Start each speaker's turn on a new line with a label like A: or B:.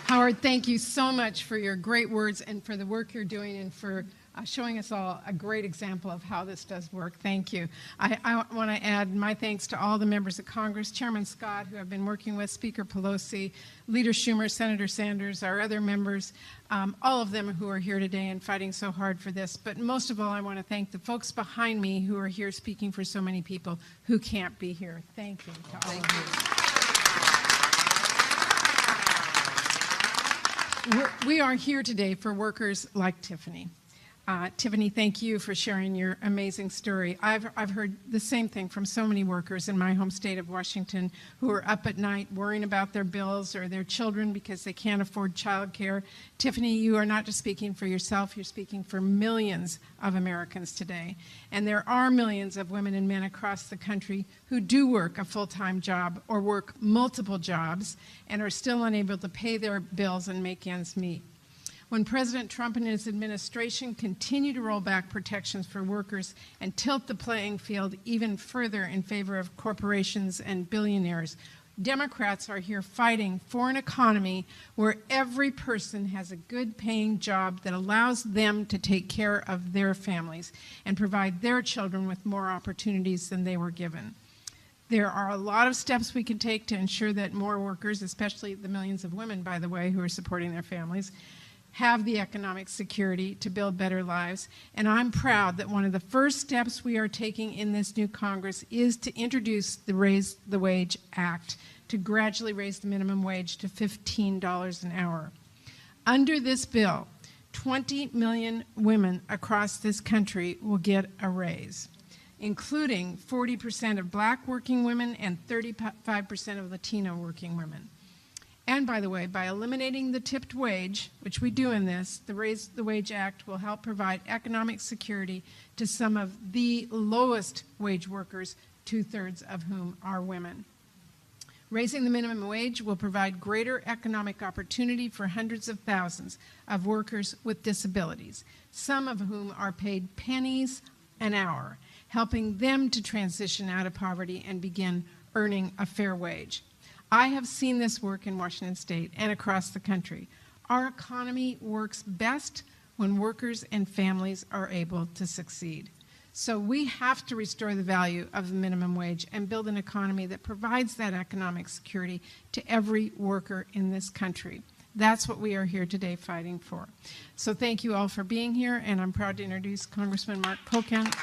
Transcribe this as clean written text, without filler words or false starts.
A: Howard, thank you so much for your great words and for the work you're doing and for showing us all a great example of how this does work. Thank you. I want to add my thanks to all the members of Congress, Chairman Scott, who I've been working with, Speaker Pelosi, Leader Schumer, Senator Sanders, our other members, all of them who are here today and fighting so hard for this. But most of all, I want to thank the folks behind me who are here speaking for so many people who can't be here. Thank you to all of you. We are here today for workers like Tiffany. Tiffany, thank you for sharing your amazing story. I've heard the same thing from so many workers in my home state of Washington who are up at night worrying about their bills or their children because they can't afford child care. Tiffany, you are not just speaking for yourself, you're speaking for millions of Americans today. And there are millions of women and men across the country who do work a full-time job or work multiple jobs and are still unable to pay their bills and make ends meet. When President Trump and his administration continue to roll back protections for workers and tilt the playing field even further in favor of corporations and billionaires, Democrats are here fighting for an economy where every person has a good-paying job that allows them to take care of their families and provide their children with more opportunities than they were given. There are a lot of steps we can take to ensure that more workers, especially the millions of women, by the way, who are supporting their families, have the economic security to build better lives. And I'm proud that one of the first steps we are taking in this new Congress is to introduce the Raise the Wage Act to gradually raise the minimum wage to $15 an hour. Under this bill, 20 million women across this country will get a raise, including 40% of Black working women and 35% of Latino working women. And by the way, by eliminating the tipped wage, which we do in this, the Raise the Wage Act will help provide economic security to some of the lowest wage workers, 2/3 of whom are women. Raising the minimum wage will provide greater economic opportunity for hundreds of thousands of workers with disabilities, some of whom are paid pennies an hour, helping them to transition out of poverty and begin earning a fair wage. I have seen this work in Washington State and across the country. Our economy works best when workers and families are able to succeed. So we have to restore the value of the minimum wage and build an economy that provides that economic security to every worker in this country. That's what we are here today fighting for. So thank you all for being here, and I'm proud to introduce Congressman Mark Pocan.